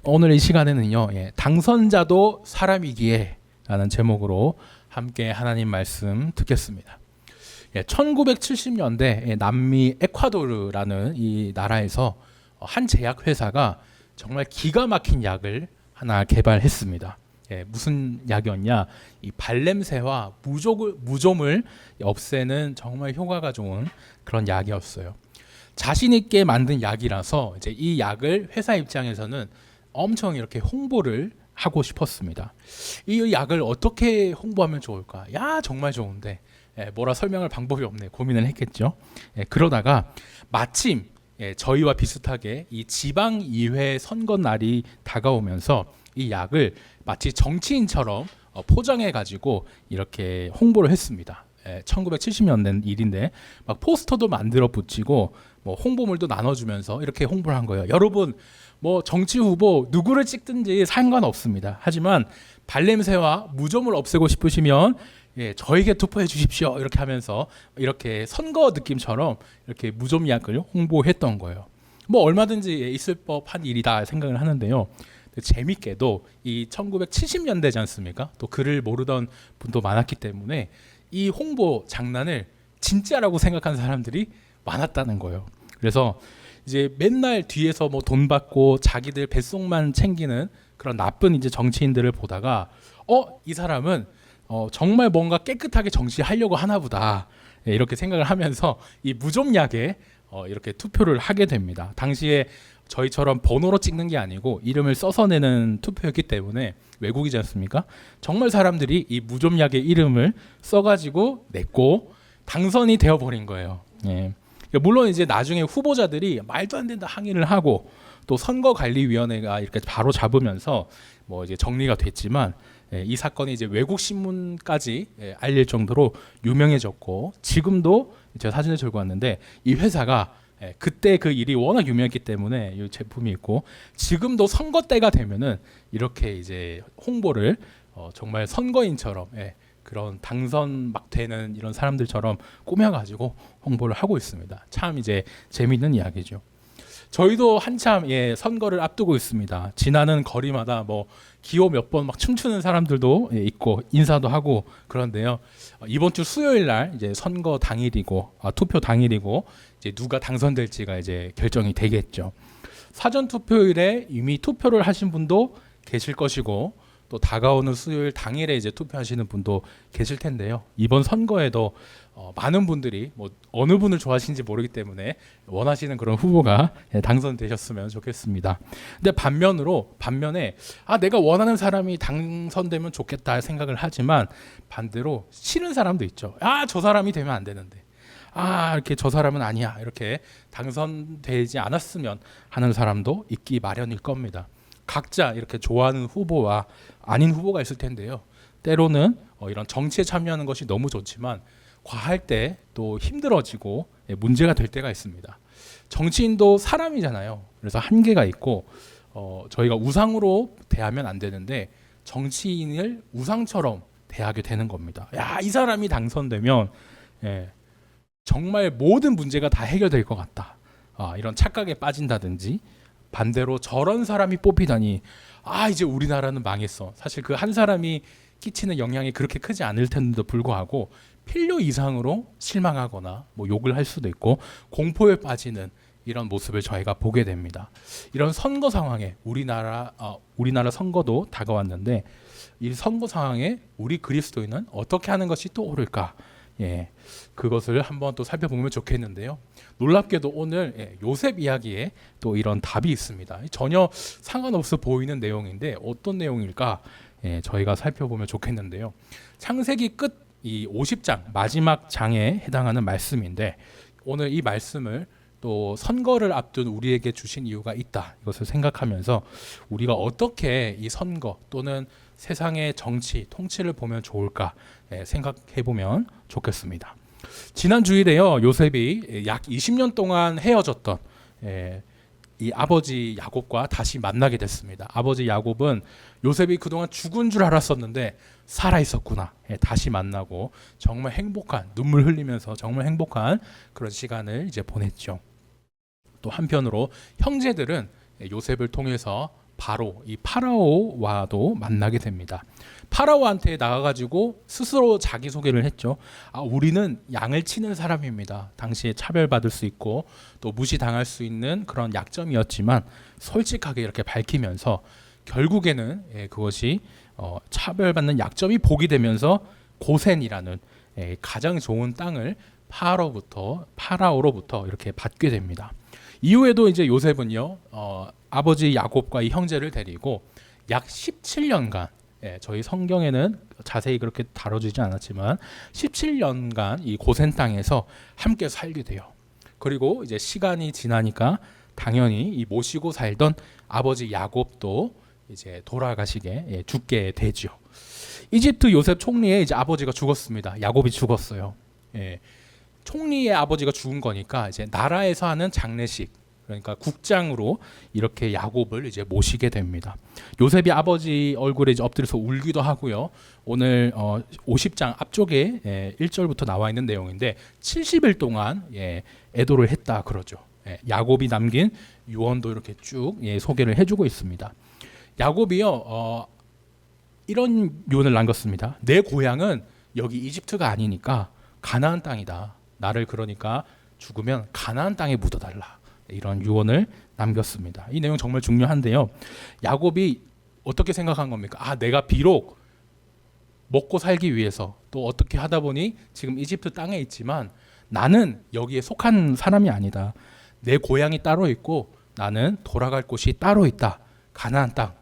오늘 이 시간에는요, 당선자도 사람이기에 라는 제목으로 함께 하나님 말씀 듣겠습니다. 1970년대 남미 에콰도르라는 이 나라에서 한 제약회사가 정말 기가 막힌 약을 하나 개발했습니다. 무슨 약이었냐? 이 발냄새와 무좀을 없애는 정말 효과가 좋은 그런 약이었어요. 자신 있게 만든 약이라서 이제 이 약을 회사 입장에서는 엄청 이렇게 홍보를 하고 싶었습니다. 이 약을 어떻게 홍보하면 좋을까? 야, 정말 좋은데 뭐라 설명할 방법이 없네 고민을 했겠죠. 그러다가 마침 저희와 비슷하게 이 지방의회 선거 날이 다가오면서 이 약을 마치 정치인처럼 포장해 가지고 이렇게 홍보를 했습니다. 1970년대 일인데 막 포스터도 만들어 붙이고 뭐 홍보물도 나눠주면서 이렇게 홍보를 한 거예요. 여러분, 뭐 정치 후보 누구를 찍든지 상관없습니다. 하지만 발냄새와 무좀을 없애고 싶으시면 저에게 투표해 주십시오. 이렇게 하면서 이렇게 선거 느낌처럼 이렇게 무좀 약을 홍보했던 거예요. 뭐 얼마든지 있을 법한 일이다 생각을 하는데요. 재밌게도 이 1970년대지 않습니까? 또 글을 모르던 분도 많았기 때문에 이 홍보 장난을 진짜라고 생각하는 사람들이 많았다는 거예요. 그래서 이제 맨날 뒤에서 뭐 돈 받고 자기들 뱃속만 챙기는 그런 나쁜 이제 정치인들을 보다가 이 사람은 정말 뭔가 깨끗하게 정치하려고 하나 보다. 이렇게 생각을 하면서 이 무좀약에 이렇게 투표를 하게 됩니다. 당시에 저희처럼 번호로 찍는 게 아니고 이름을 써서 내는 투표였기 때문에 외국이지 않습니까? 정말 사람들이 이 무좀약의 이름을 써가지고 냈고 당선이 되어버린 거예요. 물론 이제 나중에 후보자들이 말도 안 된다 항의를 하고 또 선거관리위원회가 이렇게 바로 잡으면서 뭐 이제 정리가 됐지만 이 사건이 이제 외국 신문까지 알릴 정도로 유명해졌고 지금도 제가 사진을 들고 왔는데 이 회사가 그때 그 일이 워낙 유명했기 때문에 이 제품이 있고 지금도 선거 때가 되면은 이렇게 이제 홍보를 정말 선거인처럼 그런 당선 막 되는 이런 사람들처럼 꾸며가지고 홍보를 하고 있습니다. 참 이제 재미있는 이야기죠. 저희도 한참 선거를 앞두고 있습니다. 지나는 거리마다 뭐 기호 몇 번 막 춤추는 사람들도 있고 인사도 하고 그런데요. 이번 주 수요일 날 이제 선거 당일이고 투표 당일이고 이제 누가 당선될지가 이제 결정이 되겠죠. 사전 투표일에 이미 투표를 하신 분도 계실 것이고 또 다가오는 수요일 당일에 이제 투표하시는 분도 계실 텐데요. 이번 선거에도 많은 분들이 뭐 어느 분을 좋아하시는지 모르기 때문에 원하시는 그런 후보가 당선되셨으면 좋겠습니다. 근데 반면에 내가 원하는 사람이 당선되면 좋겠다 생각을 하지만 반대로 싫은 사람도 있죠. 저 사람이 되면 안 되는데. 이렇게 저 사람은 아니야. 이렇게 당선되지 않았으면 하는 사람도 있기 마련일 겁니다. 각자 이렇게 좋아하는 후보와 아닌 후보가 있을 텐데요. 때로는 이런 정치에 참여하는 것이 너무 좋지만 과할 때 또 힘들어지고 문제가 될 때가 있습니다. 정치인도 사람이잖아요. 그래서 한계가 있고 저희가 우상으로 대하면 안 되는데 정치인을 우상처럼 대하게 되는 겁니다. 이 사람이 당선되면 정말 모든 문제가 다 해결될 것 같다. 이런 착각에 빠진다든지 반대로 저런 사람이 뽑히다니 이제 우리나라는 망했어. 사실 그 한 사람이 끼치는 영향이 그렇게 크지 않을 텐데도 불구하고 필요 이상으로 실망하거나 뭐 욕을 할 수도 있고 공포에 빠지는 이런 모습을 저희가 보게 됩니다. 이런 선거 상황에 우리나라 선거도 다가왔는데 이 선거 상황에 우리 그리스도인은 어떻게 하는 것이 또 옳을까? 그것을 한번 또 살펴보면 좋겠는데요. 놀랍게도 오늘 요셉 이야기에 또 이런 답이 있습니다. 전혀 상관없어 보이는 내용인데 어떤 내용일까? 저희가 살펴보면 좋겠는데요. 창세기 끝 이 50장 마지막 장에 해당하는 말씀인데 오늘 이 말씀을 또 선거를 앞둔 우리에게 주신 이유가 있다. 이것을 생각하면서 우리가 어떻게 이 선거 또는 세상의 정치, 통치를 보면 좋을까 생각해 보면 좋겠습니다. 지난 주일에요. 요셉이 약 20년 동안 헤어졌던 이 아버지 야곱과 다시 만나게 됐습니다. 아버지 야곱은 요셉이 그동안 죽은 줄 알았었는데 살아 있었구나. 다시 만나고 정말 행복한 눈물 흘리면서 정말 행복한 그런 시간을 이제 보냈죠. 또 한편으로 형제들은 요셉을 통해서 바로 이 파라오와도 만나게 됩니다. 파라오한테 나가가지고 스스로 자기소개를 했죠. 우리는 양을 치는 사람입니다. 당시에 차별받을 수 있고 또 무시당할 수 있는 그런 약점이었지만 솔직하게 이렇게 밝히면서 결국에는 그것이 차별받는 약점이 복이 되면서 고센이라는 가장 좋은 땅을 파라오로부터 이렇게 받게 됩니다. 이후에도 이제 요셉은요, 아버지 야곱과 이 형제를 데리고 약 17년간, 저희 성경에는 자세히 그렇게 다뤄지지 않았지만 17년간 이 고센 땅에서 함께 살게 돼요. 그리고 이제 시간이 지나니까 당연히 이 모시고 살던 아버지 야곱도 이제 돌아가시게 죽게 되죠. 이집트 요셉 총리의 이제 아버지가 죽었습니다. 야곱이 죽었어요. 총리의 아버지가 죽은 거니까 이제 나라에서 하는 장례식, 그러니까 국장으로 이렇게 야곱을 이제 모시게 됩니다. 요셉이 아버지 얼굴에 이제 엎드려서 울기도 하고요. 오늘 50장 앞쪽에 1절부터 나와 있는 내용인데 70일 동안 애도를 했다 그러죠. 야곱이 남긴 유언도 이렇게 쭉 소개를 해주고 있습니다. 야곱이요, 이런 유언을 남겼습니다. 내 고향은 여기 이집트가 아니니까 가나안 땅이다. 나를 그러니까 죽으면 가나안 땅에 묻어달라. 이런 유언을 남겼습니다. 이 내용 정말 중요한데요. 야곱이 어떻게 생각한 겁니까? 내가 비록 먹고 살기 위해서 또 어떻게 하다 보니 지금 이집트 땅에 있지만 나는 여기에 속한 사람이 아니다. 내 고향이 따로 있고 나는 돌아갈 곳이 따로 있다. 가나안 땅.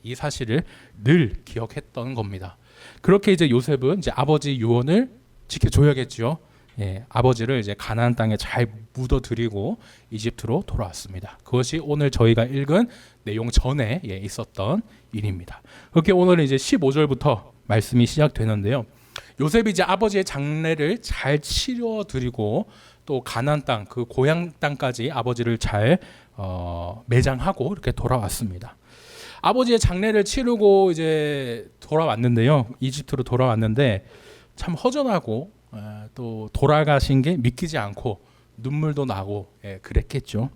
이 사실을 늘 기억했던 겁니다. 그렇게 이제 요셉은 이제 아버지 유언을 지켜줘야겠죠. 아버지를 이제 가나안 땅에 잘 묻어드리고 이집트로 돌아왔습니다. 그것이 오늘 저희가 읽은 내용 전에 있었던 일입니다. 그렇게 오늘 이제 15절부터 말씀이 시작되는데요. 요셉이 이제 아버지의 장례를 잘 치러드리고 또 가나안 땅, 그 고향 땅까지 아버지를 잘 매장하고 이렇게 돌아왔습니다. 아버지의 장례를 치르고 이제 돌아왔는데요. 이집트로 돌아왔는데 참 허전하고 또 돌아가신 게 믿기지 않고 눈물도 나고 그랬겠죠.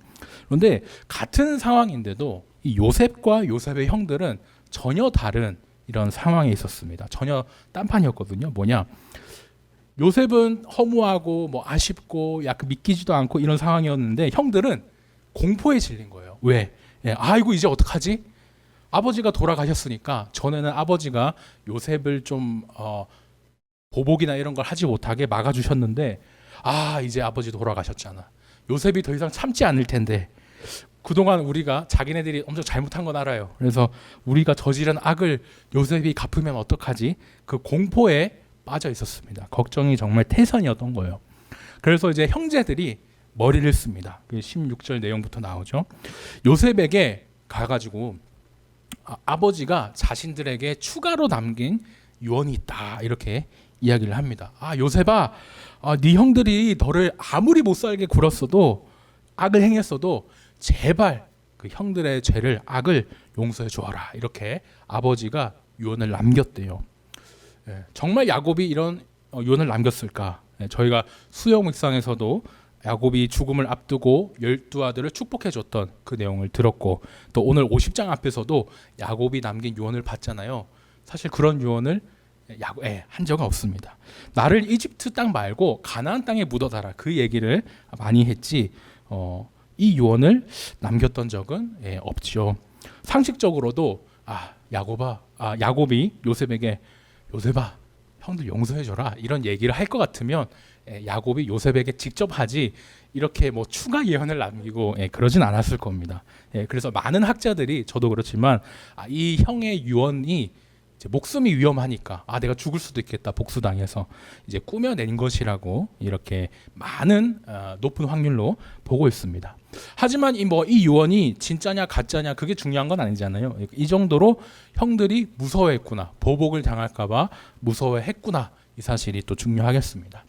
그런데 같은 상황인데도 이 요셉과 요셉의 형들은 전혀 다른 이런 상황에 있었습니다. 전혀 딴판이었거든요. 뭐냐? 요셉은 허무하고 뭐 아쉽고 약간 믿기지도 않고 이런 상황이었는데 형들은 공포에 질린 거예요. 왜? 아이고 이제 어떡하지? 아버지가 돌아가셨으니까 전에는 아버지가 요셉을 좀 보복이나 이런 걸 하지 못하게 막아주셨는데 이제 아버지 돌아가셨잖아. 요셉이 더 이상 참지 않을 텐데 그동안 우리가 자기네들이 엄청 잘못한 건 알아요. 그래서 우리가 저지른 악을 요셉이 갚으면 어떡하지? 그 공포에 빠져 있었습니다. 걱정이 정말 태산이었던 거예요. 그래서 이제 형제들이 머리를 씁니다. 그 16절 내용부터 나오죠. 요셉에게 가가지고 아버지가 자신들에게 추가로 남긴 유언이 있다 이렇게 이야기를 합니다. 요셉아, 네 형들이 너를 아무리 못 살게 굴었어도 악을 행했어도 제발 그 형들의 죄를 악을 용서해 주어라 이렇게 아버지가 유언을 남겼대요. 정말 야곱이 이런 유언을 남겼을까? 저희가 수영 묵상에서도 야곱이 죽음을 앞두고 12아들을 축복해 줬던 그 내용을 들었고 또 오늘 50장 앞에서도 야곱이 남긴 유언을 봤잖아요. 사실 그런 유언을 한 적은 없습니다. 나를 이집트 땅 말고 가나안 땅에 묻어달라 그 얘기를 많이 했지 이 유언을 남겼던 적은 없죠. 상식적으로도 야곱이 요셉에게 요셉아 형들 용서해줘라 이런 얘기를 할 것 같으면 야곱이 요셉에게 직접 하지 이렇게 뭐 추가 예언을 남기고 그러진 않았을 겁니다. 그래서 많은 학자들이 저도 그렇지만 이 형의 유언이 이제 목숨이 위험하니까 내가 죽을 수도 있겠다 복수당해서 이제 꾸며낸 것이라고 이렇게 많은 높은 확률로 보고 있습니다. 하지만 이 유언이 진짜냐 가짜냐 그게 중요한 건 아니잖아요. 이 정도로 형들이 무서워했구나, 보복을 당할까봐 무서워했구나 이 사실이 또 중요하겠습니다.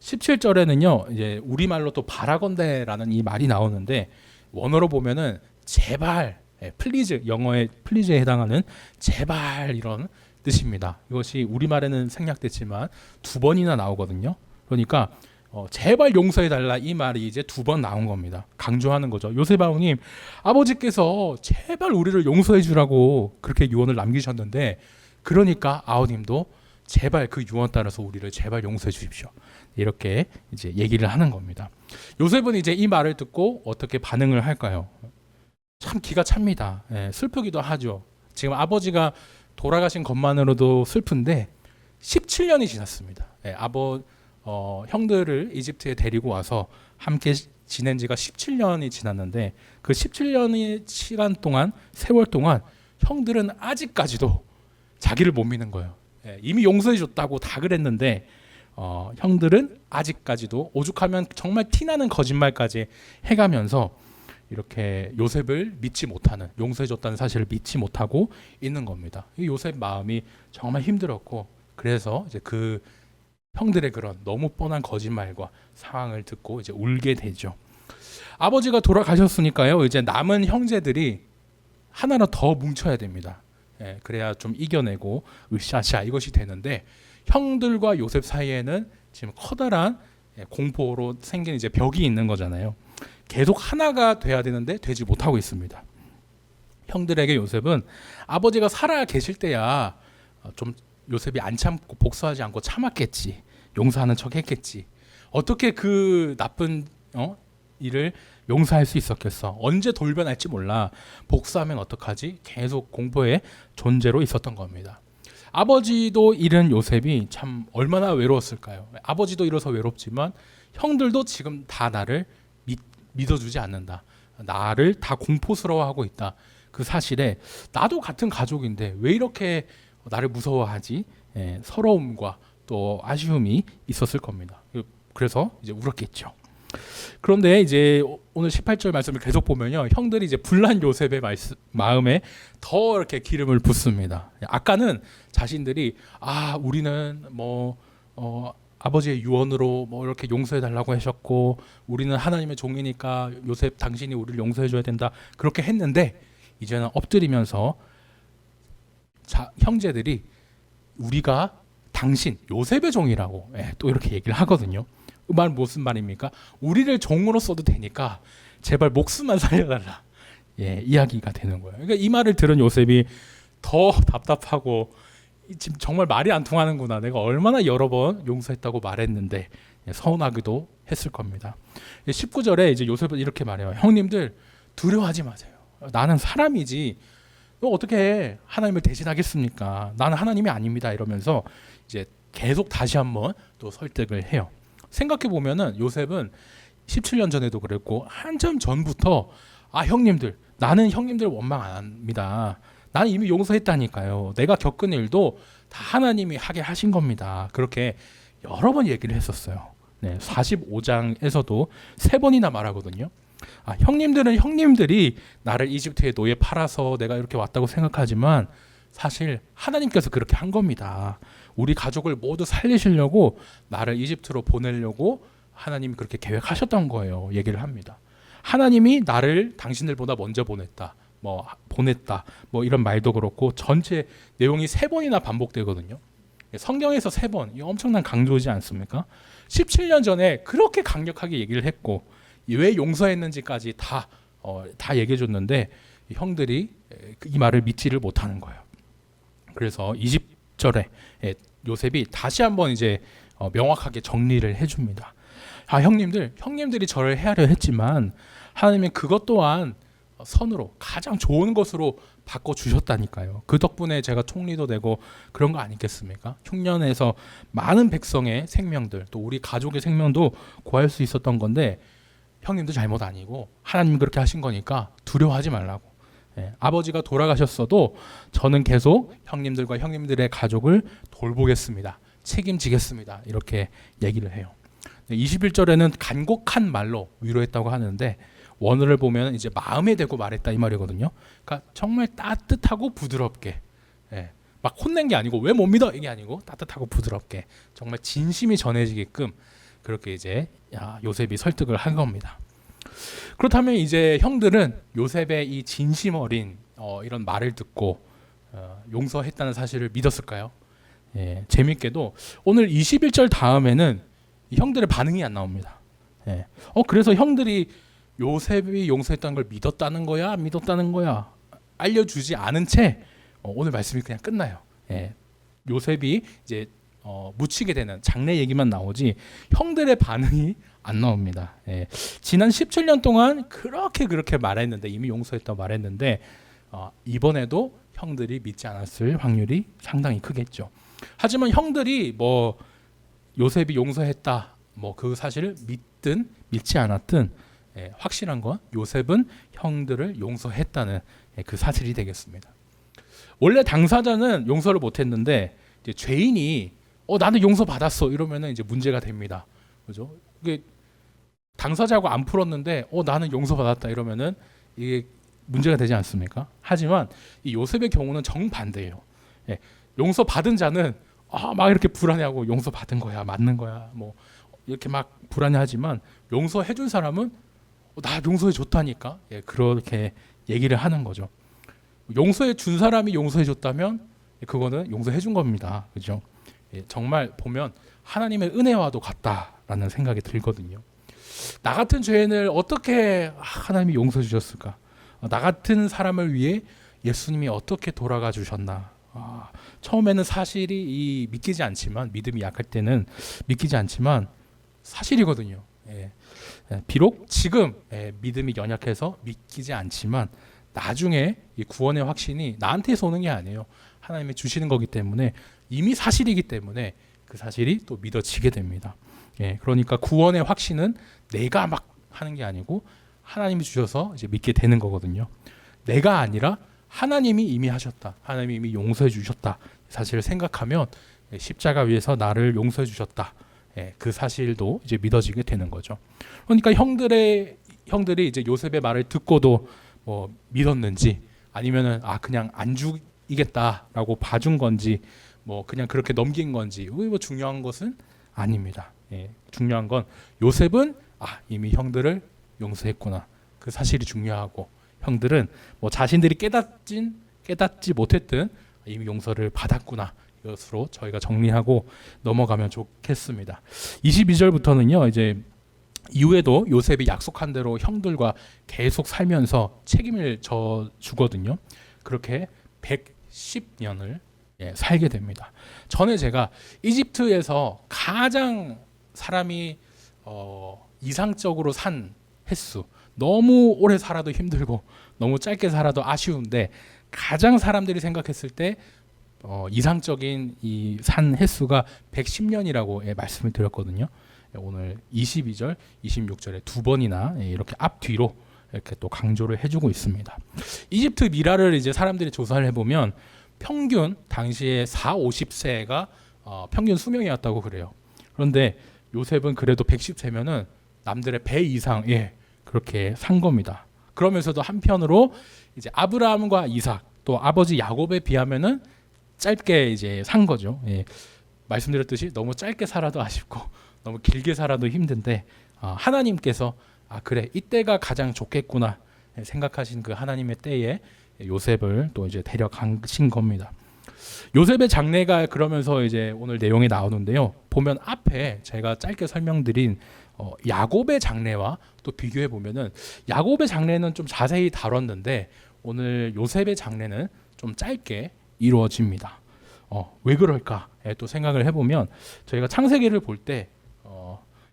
17절에는요 이제 우리말로 또 바라건대라는 이 말이 나오는데 원어로 보면은 제발, 플리즈, 영어의 플리즈에 해당하는 제발 이런 뜻입니다. 이것이 우리말에는 생략됐지만 두 번이나 나오거든요. 그러니까 제발 용서해달라 이 말이 이제 2번 나온 겁니다. 강조하는 거죠. 요셉 아우님, 아버지께서 제발 우리를 용서해 주라고 그렇게 유언을 남기셨는데, 그러니까 아우님도 제발 그 유언 따라서 우리를 제발 용서해 주십시오. 이렇게 이제 얘기를 하는 겁니다. 요셉은 이제 이 말을 듣고 어떻게 반응을 할까요? 참 기가 찹니다. 슬프기도 하죠. 지금 아버지가 돌아가신 것만으로도 슬픈데 17년이 지났습니다. 형들을 이집트에 데리고 와서 함께 지낸 지가 17년이 지났는데, 그 17년의 시간 동안, 세월 동안 형들은 아직까지도 자기를 못 믿는 거예요. 이미 용서해 줬다고 다 그랬는데 형들은 아직까지도 오죽하면 정말 티나는 거짓말까지 해가면서 이렇게 요셉을 믿지 못하는, 용서해 줬다는 사실을 믿지 못하고 있는 겁니다. 이 요셉 마음이 정말 힘들었고, 그래서 이제 그 형들의 그런 너무 뻔한 거짓말과 상황을 듣고 이제 울게 되죠. 아버지가 돌아가셨으니까요, 이제 남은 형제들이 하나로 더 뭉쳐야 됩니다. 그래야 좀 이겨내고 으쌰으쌰 이것이 되는데, 형들과 요셉 사이에는 지금 커다란 공포로 생긴 이제 벽이 있는 거잖아요. 계속 하나가 돼야 되는데 되지 못하고 있습니다. 형들에게 요셉은 아버지가 살아 계실 때야 좀 요셉이 안 참고 복수하지 않고 참았겠지, 용서하는 척 했겠지, 어떻게 그 나쁜 일을 용서할 수 있었겠어, 언제 돌변할지 몰라, 복수하면 어떡하지, 계속 공포의 존재로 있었던 겁니다. 아버지도 잃은 요셉이 참 얼마나 외로웠을까요? 아버지도 잃어서 외롭지만 형들도 지금 다 나를 믿어주지 않는다, 나를 다 공포스러워하고 있다, 그 사실에 나도 같은 가족인데 왜 이렇게 나를 무서워하지, 서러움과 또 아쉬움이 있었을 겁니다. 그래서 이제 울었겠죠. 그런데 이제 오늘 18절 말씀을 계속 보면요, 형들이 이제 불난 요셉의 마음에 더 이렇게 기름을 붓습니다. 아까는 자신들이 우리는 아버지의 유언으로 이렇게 용서해 달라고 하셨고, 우리는 하나님의 종이니까 요셉 당신이 우리를 용서해 줘야 된다, 그렇게 했는데, 이제는 엎드리면서 형제들이 우리가 당신 요셉의 종이라고 또 이렇게 얘기를 하거든요. 그 말 무슨 말입니까? 우리를 종으로 써도 되니까 제발 목숨만 살려달라, 이야기가 되는 거예요. 그러니까 이 말을 들은 요셉이 더 답답하고, 지금 정말 말이 안 통하는구나, 내가 얼마나 여러 번 용서했다고 말했는데, 서운하기도 했을 겁니다. 19절에 이제 요셉은 이렇게 말해요. 형님들 두려워하지 마세요. 나는 사람이지 어떻게 하나님을 대신하겠습니까? 나는 하나님이 아닙니다. 이러면서 이제 계속 다시 한번 또 설득을 해요. 생각해 보면은 요셉은 17년 전에도 그랬고 한참 전부터 형님들, 나는 형님들 원망 안 합니다. 나는 이미 용서했다니까요. 내가 겪은 일도 다 하나님이 하게 하신 겁니다. 그렇게 여러 번 얘기를 했었어요. 45장에서도 3번이나 말하거든요. 형님들은 형님들이 나를 이집트의 노예 팔아서 내가 이렇게 왔다고 생각하지만 사실 하나님께서 그렇게 한 겁니다. 우리 가족을 모두 살리시려고 나를 이집트로 보내려고 하나님이 그렇게 계획하셨던 거예요. 얘기를 합니다. 하나님이 나를 당신들보다 먼저 보냈다, 이런 말도 그렇고, 전체 내용이 3번이나 반복되거든요. 성경에서 3번, 이 엄청난 강조지 않습니까? 17년 전에 그렇게 강력하게 얘기를 했고 왜 용서했는지까지 다 얘기해 줬는데 형들이 이 말을 믿지를 못하는 거예요. 그래서 20절에 요셉이 다시 한번 이제 명확하게 정리를 해줍니다. 형님들이 저를 헤아려 했지만 하나님이 그것 또한 선으로, 가장 좋은 것으로 바꿔주셨다니까요. 그 덕분에 제가 총리도 되고 그런 거 아니겠습니까? 흉년에서 많은 백성의 생명들, 또 우리 가족의 생명도 구할 수 있었던 건데 형님도 잘못 아니고 하나님이 그렇게 하신 거니까 두려워하지 말라고. 아버지가 돌아가셨어도 저는 계속 형님들과 형님들의 가족을 돌보겠습니다, 책임지겠습니다, 이렇게 얘기를 해요. 21절에는 간곡한 말로 위로했다고 하는데 원어를 보면 이제 마음에 대고 말했다 이 말이거든요. 그러니까 정말 따뜻하고 부드럽게, 막 혼낸 게 아니고 왜 못 믿어 이게 아니고 따뜻하고 부드럽게 정말 진심이 전해지게끔 그렇게 이제 요셉이 설득을 한 겁니다. 그렇다면 이제 형들은 요셉의 이 진심 어린 이런 말을 듣고 용서했다는 사실을 믿었을까요? 재밌게도 오늘 21절 다음에는 이 형들의 반응이 안 나옵니다. 예. 그래서 형들이 요셉이 용서했다는 걸 믿었다는 거야, 안 믿었다는 거야 알려주지 않은 채 오늘 말씀이 그냥 끝나요. 예. 요셉이 이제 묻히게 되는 장래 얘기만 나오지 형들의 반응이 안 나옵니다. 예. 지난 17년 동안 그렇게 말했는데, 이미 용서했다고 말했는데 이번에도 형들이 믿지 않았을 확률이 상당히 크겠죠. 하지만 형들이 뭐 요셉이 용서했다 뭐 그 사실을 믿든 믿지 않았든 확실한 건 요셉은 형들을 용서했다는 그 사실이 되겠습니다. 원래 당사자는 용서를 못했는데 이제 죄인이 나는 용서 받았어 이러면은 이제 문제가 됩니다. 그죠? 이게 당사자하고 안 풀었는데 나는 용서 받았다 이러면은 이게 문제가 되지 않습니까? 하지만 이 요셉의 경우는 정반대예요. 용서 받은 자는 막 이렇게 불안해하고 용서 받은 거야, 맞는 거야, 뭐 이렇게 막 불안해하지만 용서해 준 사람은 나 용서해 줬다니까, 그렇게 얘기를 하는 거죠. 용서해 준 사람이 용서해 줬다면 그거는 용서해 준 겁니다. 그죠? 정말 보면 하나님의 은혜와도 같다라는 생각이 들거든요. 나 같은 죄인을 어떻게 하나님이 용서해 주셨을까? 나 같은 사람을 위해 예수님이 어떻게 돌아가 주셨나? 처음에는 사실이 믿기지 않지만, 믿음이 약할 때는 믿기지 않지만 사실이거든요. 비록 지금 믿음이 연약해서 믿기지 않지만 나중에 이 구원의 확신이 나한테서 오는 게 아니에요. 하나님이 주시는 거기 때문에 이미 사실이기 때문에 그 사실이 또 믿어지게 됩니다. 그러니까 구원의 확신은 내가 막 하는 게 아니고 하나님이 주셔서 이제 믿게 되는 거거든요. 내가 아니라 하나님이 이미 하셨다. 하나님이 이미 용서해 주셨다. 사실을 생각하면 십자가 위에서 나를 용서해 주셨다. 그 사실도 이제 믿어지게 되는 거죠. 그러니까 형들이 이제 요셉의 말을 듣고도 뭐 믿었는지, 아니면은 그냥 안 죽이겠다라고 봐준 건지, 뭐 그냥 그렇게 넘긴 건지, 뭐 중요한 것은 아닙니다. 중요한 건 요셉은 이미 형들을 용서했구나. 그 사실이 중요하고, 형들은 뭐 자신들이 깨닫지 못했든 이미 용서를 받았구나. 이것으로 저희가 정리하고 넘어가면 좋겠습니다. 22절부터는요, 이제 이후에도 요셉이 약속한 대로 형들과 계속 살면서 책임을 져 주거든요. 그렇게 110년을 살게 됩니다. 전에 제가 이집트에서 가장 사람이 이상적으로 산 횟수, 너무 오래 살아도 힘들고 너무 짧게 살아도 아쉬운데 가장 사람들이 생각했을 때 이상적인 이 산 횟수가 110년이라고 말씀을 드렸거든요. 오늘 22절, 26절에 두 번이나 이렇게 앞뒤로 이렇게 또 강조를 해주고 있습니다. 이집트 미라를 이제 사람들이 조사를 해보면 평균 당시에 50세가 평균 수명이었다고 그래요. 그런데 요셉은 그래도 110세면은 남들의 배 이상 그렇게 산 겁니다. 그러면서도 한편으로 이제 아브라함과 이삭 또 아버지 야곱에 비하면은 짧게 이제 산 거죠. 말씀드렸듯이 너무 짧게 살아도 아쉽고 너무 길게 살아도 힘든데 하나님께서 그래 이때가 가장 좋겠구나 생각하신 그 하나님의 때에 요셉을 또 이제 데려가신 겁니다. 요셉의 장래가 그러면서 이제 오늘 내용에 나오는데요. 보면 앞에 제가 짧게 설명드린 야곱의 장래와 또 비교해 보면은 야곱의 장래는 좀 자세히 다뤘는데 오늘 요셉의 장래는 좀 짧게 이루어집니다. 왜 그럴까? 또 생각을 해보면 저희가 창세기를 볼 때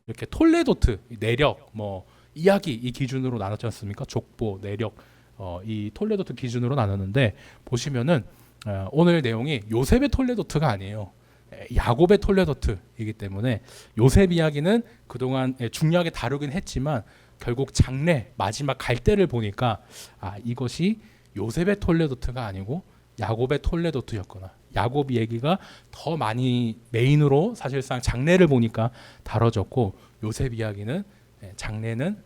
이렇게 톨레도트 내력 뭐 이야기 이 기준으로 나눴지 않습니까? 족보 내력 이 톨레도트 기준으로 나눴는데 보시면은 오늘 내용이 요셉의 톨레도트가 아니에요. 야곱의 톨레도트이기 때문에 요셉 이야기는 그동안 중요하게 다루긴 했지만 결국 장래 마지막 갈대를 보니까 이것이 요셉의 톨레도트가 아니고 야곱의 톨레도트였구나. 야곱 얘기가 더 많이 메인으로 사실상 장래를 보니까 다뤄졌고 요셉 이야기는 장래는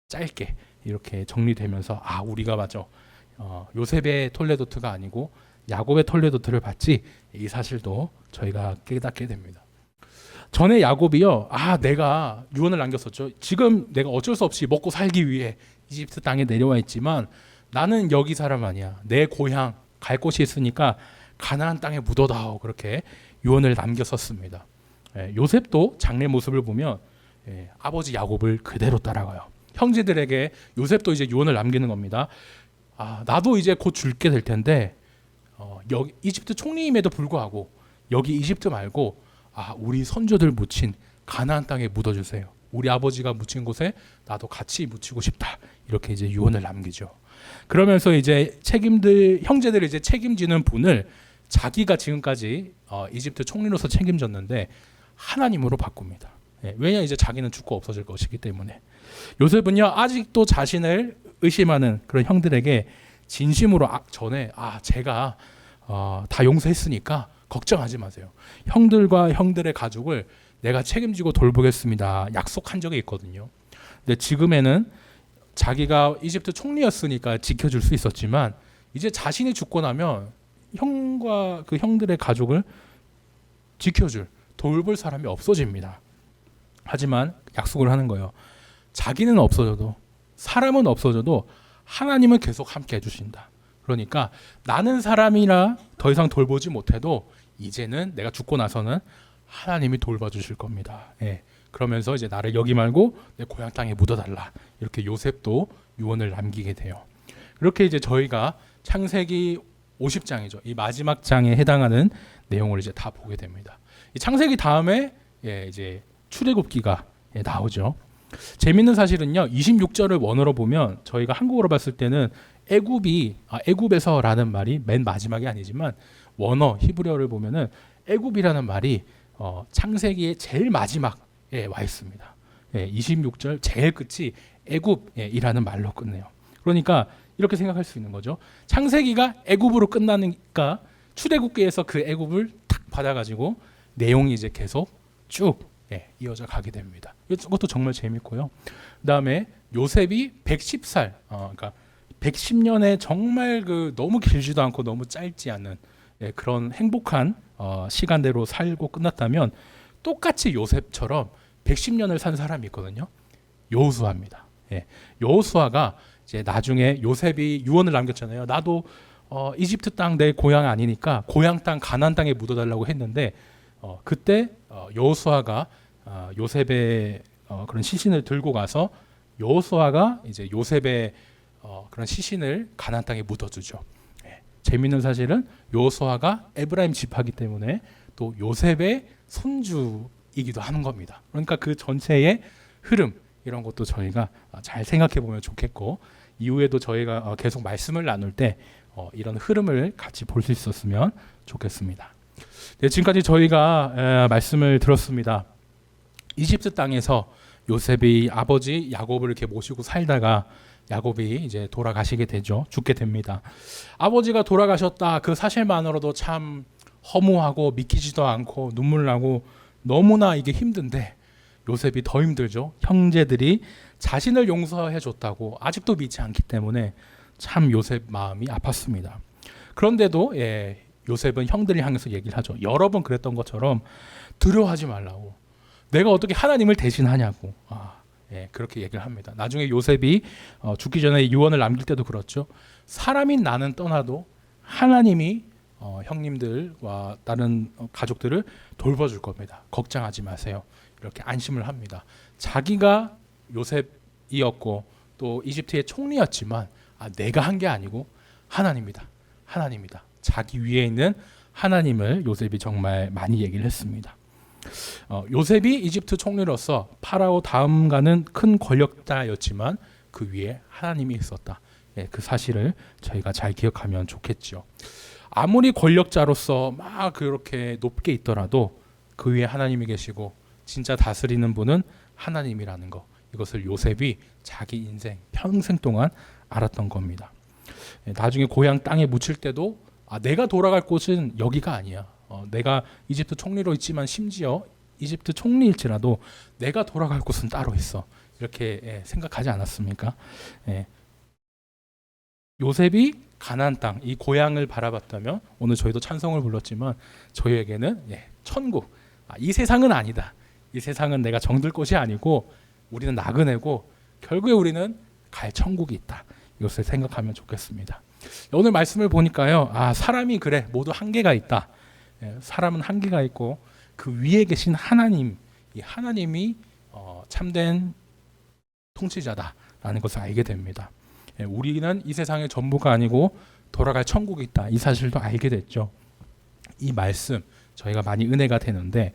짧게 이렇게 정리되면서 우리가 맞아 요셉의 톨레도트가 아니고 야곱의 톨레도트를 봤지, 이 사실도 저희가 깨닫게 됩니다. 전에 야곱이요, 내가 유언을 남겼었죠. 지금 내가 어쩔 수 없이 먹고 살기 위해 이집트 땅에 내려와 있지만 나는 여기 사람 아니야. 내 고향 갈 곳이 있으니까 가나안 땅에 묻어다오, 그렇게 유언을 남겼었습니다. 요셉도 장래 모습을 보면 아버지 야곱을 그대로 따라가요. 형제들에게 요셉도 이제 유언을 남기는 겁니다. 나도 이제 곧 줄게 될 텐데 여기 이집트 총리임에도 불구하고 여기 이집트 말고 우리 선조들 묻힌 가나안 땅에 묻어주세요. 우리 아버지가 묻힌 곳에 나도 같이 묻히고 싶다. 이렇게 이제 유언을 남기죠. 그러면서 이제 형제들이 이제 책임지는 분을 자기가 지금까지 이집트 총리로서 책임졌는데 하나님으로 바꿉니다. 왜냐 이제 자기는 죽고 없어질 것이기 때문에. 요셉은요 아직도 자신을 의심하는 그런 형들에게 진심으로 전에 제가 다 용서했으니까 걱정하지 마세요. 형들과 형들의 가족을 내가 책임지고 돌보겠습니다. 약속한 적이 있거든요. 근데 지금에는 자기가 이집트 총리였으니까 지켜줄 수 있었지만 이제 자신이 죽고 나면 형과 그 형들의 가족을 지켜줄 돌볼 사람이 없어집니다. 하지만 약속을 하는 거예요. 자기는 없어져도 사람은 없어져도 하나님은 계속 함께 해주신다. 그러니까 나는 사람이라 더 이상 돌보지 못해도 이제는 내가 죽고 나서는 하나님이 돌봐주실 겁니다. 그러면서 이제 나를 여기 말고 내 고향 땅에 묻어달라. 이렇게 요셉도 유언을 남기게 돼요. 이렇게 이제 저희가 창세기 50장이죠. 이 마지막 장에 해당하는 내용을 이제 다 보게 됩니다. 이 창세기 다음에 이제 출애굽기가 나오죠. 재밌는 사실은요. 26절을 원어로 보면 저희가 한국어로 봤을 때는 애굽에서라는 말이 맨 마지막이 아니지만 원어 히브리어를 보면은 애굽이라는 말이 창세기의 제일 마지막에 와 있습니다. 26절 제일 끝이 애굽이라는 말로 끝내요. 그러니까 이렇게 생각할 수 있는 거죠. 창세기가 애굽으로 끝나니까 출애굽기에서 그 애굽을 탁 받아가지고 내용이 이제 계속 쭉 이어져 가게 됩니다. 이것도 정말 재밌고요. 그다음에 요셉이 110살, 그러니까 110년에 정말 너무 길지도 않고 너무 짧지 않은 그런 행복한 시간대로 살고 끝났다면 똑같이 요셉처럼 110년을 산 사람이 있거든요. 여호수아입니다. 여호수아가 이제 나중에 요셉이 유언을 남겼잖아요. 나도 이집트 땅 내 고향 아니니까 고향 땅 가나안 땅에 묻어달라고 했는데 그때 여호수아가 요셉의 그런 시신을 들고 가서 여호수아가 이제 요셉의 그런 시신을 가나안 땅에 묻어주죠. 재미있는 사실은 여호수아가 에브라임 지파이기 때문에 또 요셉의 손주이기도 하는 겁니다. 그러니까 그 전체의 흐름 이런 것도 저희가 잘 생각해 보면 좋겠고 이후에도 저희가 계속 말씀을 나눌 때 이런 흐름을 같이 볼 수 있었으면 좋겠습니다. 지금까지 저희가 말씀을 들었습니다. 이집트 땅에서 요셉이 아버지 야곱을 이렇게 모시고 살다가 야곱이 이제 돌아가시게 되죠. 죽게 됩니다. 아버지가 돌아가셨다 그 사실만으로도 참 허무하고 믿기지도 않고 눈물 나고 너무나 이게 힘든데 요셉이 더 힘들죠. 형제들이 자신을 용서해 줬다고 아직도 믿지 않기 때문에 참 요셉 마음이 아팠습니다. 그런데도 요셉은 형들을 향해서 얘기를 하죠. 여러 번 그랬던 것처럼 두려워하지 말라고. 내가 어떻게 하나님을 대신하냐고. 그렇게 얘기를 합니다. 나중에 요셉이 죽기 전에 유언을 남길 때도 그렇죠. 사람인 나는 떠나도 하나님이 형님들과 다른 가족들을 돌봐줄 겁니다. 걱정하지 마세요. 이렇게 안심을 합니다. 자기가 요셉이었고 또 이집트의 총리였지만 내가 한 게 아니고 하나님이다. 하나님이다. 자기 위에 있는 하나님을 요셉이 정말 많이 얘기를 했습니다. 요셉이 이집트 총리로서 파라오 다음 가는 큰 권력자였지만 그 위에 하나님이 있었다. 그 사실을 저희가 잘 기억하면 좋겠죠. 아무리 권력자로서 막 그렇게 높게 있더라도 그 위에 하나님이 계시고 진짜 다스리는 분은 하나님이라는 거. 이것을 요셉이 자기 인생 평생 동안 알았던 겁니다. 나중에 고향 땅에 묻힐 때도 내가 돌아갈 곳은 여기가 아니야. 내가 이집트 총리로 있지만 심지어 이집트 총리일지라도 내가 돌아갈 곳은 따로 있어. 이렇게 생각하지 않았습니까? 요셉이 가나안 땅, 이 고향을 바라봤다면 오늘 저희도 찬송을 불렀지만 저희에게는 천국, 이 세상은 아니다. 이 세상은 내가 정들 곳이 아니고 우리는 나그네고 결국에 우리는 갈 천국이 있다. 이것을 생각하면 좋겠습니다. 오늘 말씀을 보니까요. 사람이 그래 모두 한계가 있다. 사람은 한계가 있고 그 위에 계신 하나님, 이 하나님이 참된 통치자다라는 것을 알게 됩니다. 우리는 이 세상의 전부가 아니고 돌아갈 천국이 있다. 이 사실도 알게 됐죠. 이 말씀 저희가 많이 은혜가 되는데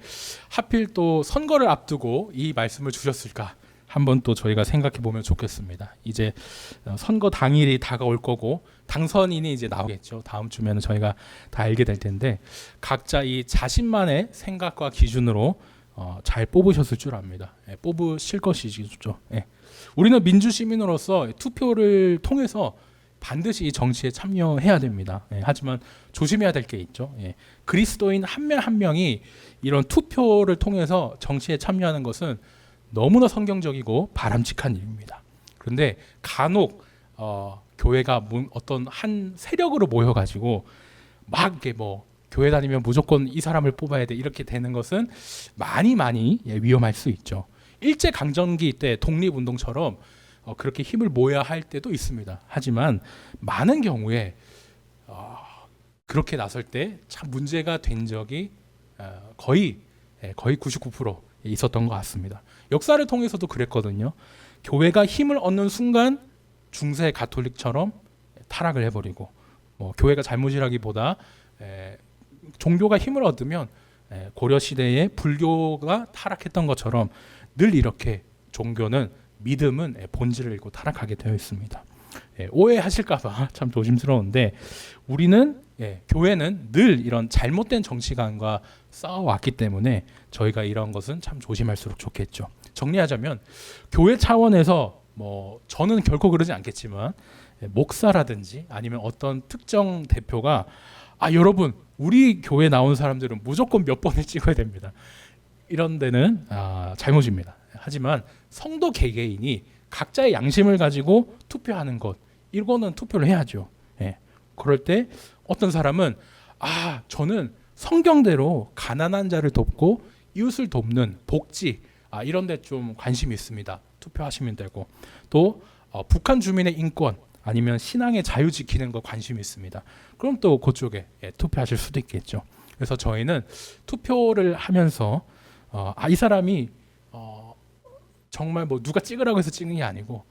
하필 또 선거를 앞두고 이 말씀을 주셨을까? 한번 또 저희가 생각해 보면 좋겠습니다. 이제 선거 당일이 다가올 거고 당선인이 이제 나오겠죠. 다음 주면은 저희가 다 알게 될 텐데 각자 이 자신만의 생각과 기준으로 잘 뽑으셨을 줄 압니다. 뽑으실 것이죠. 우리는 민주 시민으로서 투표를 통해서 반드시 이 정치에 참여해야 됩니다. 하지만 조심해야 될 게 있죠. 그리스도인 한 명 한 명이 이런 투표를 통해서 정치에 참여하는 것은 너무나 성경적이고 바람직한 일입니다. 그런데 간혹 교회가 어떤 한 세력으로 모여가지고 막 이렇게 뭐 교회 다니면 무조건 이 사람을 뽑아야 돼 이렇게 되는 것은 많이 위험할 수 있죠. 일제 강점기 때 독립운동처럼 그렇게 힘을 모여야 할 때도 있습니다. 하지만 많은 경우에 그렇게 나설 때 참 문제가 된 적이 거의 99% 있었던 것 같습니다. 역사를 통해서도 그랬거든요. 교회가 힘을 얻는 순간 중세 가톨릭처럼 타락을 해버리고 교회가 잘못이라기보다 종교가 힘을 얻으면 고려 시대에 불교가 타락했던 것처럼 늘 이렇게 종교는 믿음은 본질을 잃고 타락하게 되어 있습니다. 오해하실까봐 참 조심스러운데 우리는 교회는 늘 이런 잘못된 정치관과 싸워왔기 때문에 저희가 이런 것은 참 조심할수록 좋겠죠. 정리하자면 교회 차원에서 저는 결코 그러지 않겠지만 목사라든지 아니면 어떤 특정 대표가 여러분 우리 교회 나온 사람들은 무조건 몇 번을 찍어야 됩니다. 이런 데는 잘못입니다. 하지만 성도 개개인이 각자의 양심을 가지고 투표하는 것 이거는 투표를 해야죠. 그럴 때 어떤 사람은 저는 성경대로 가난한 자를 돕고 이웃을 돕는 복지 이런 데 좀 관심이 있습니다. 투표하시면 되고 또 북한 주민의 인권 아니면 신앙의 자유 지키는 거 관심이 있습니다. 그럼 또 그쪽에 투표하실 수도 있겠죠. 그래서 저희는 투표를 하면서 이 사람이 정말 누가 찍으라고 해서 찍는 게 아니고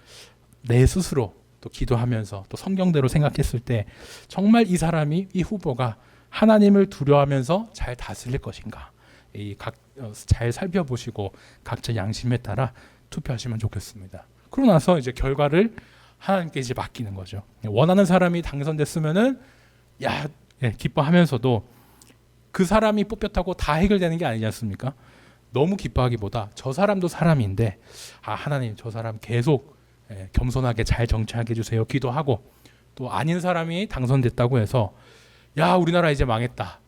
내 스스로 또 기도하면서 또 성경대로 생각했을 때 정말 이 사람이 이 후보가 하나님을 두려워하면서 잘 다스릴 것인가 잘 살펴보시고 각자 양심에 따라 투표하시면 좋겠습니다. 그러고 나서 이제 결과를 하나님께 이제 맡기는 거죠. 원하는 사람이 당선됐으면은 기뻐하면서도 그 사람이 뽑혔다고 다 해결되는 게 아니지 않습니까? 너무 기뻐하기보다 저 사람도 사람인데 하나님 저 사람 계속 겸손하게 잘 정치하게 해주세요 기도하고 또 아닌 사람이 당선됐다고 해서 우리나라 이제 망했다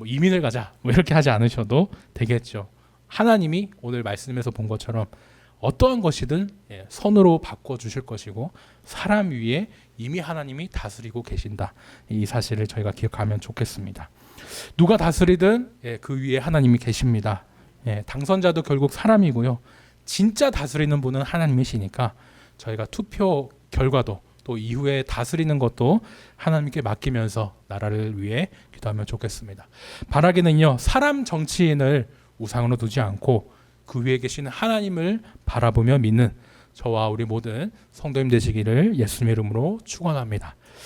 이민을 가자 이렇게 하지 않으셔도 되겠죠. 하나님이 오늘 말씀에서 본 것처럼 어떠한 것이든 선으로 바꿔주실 것이고 사람 위에 이미 하나님이 다스리고 계신다. 이 사실을 저희가 기억하면 좋겠습니다. 누가 다스리든 그 위에 하나님이 계십니다. 당선자도 결국 사람이고요. 진짜 다스리는 분은 하나님이시니까 저희가 투표 결과도 또 이후에 다스리는 것도 하나님께 맡기면서 나라를 위해 기도하면 좋겠습니다. 바라기는요, 사람 정치인을 우상으로 두지 않고 그 위에 계신 하나님을 바라보며 믿는 저와 우리 모든 성도님 되시기를 예수님의 이름으로 축원합니다.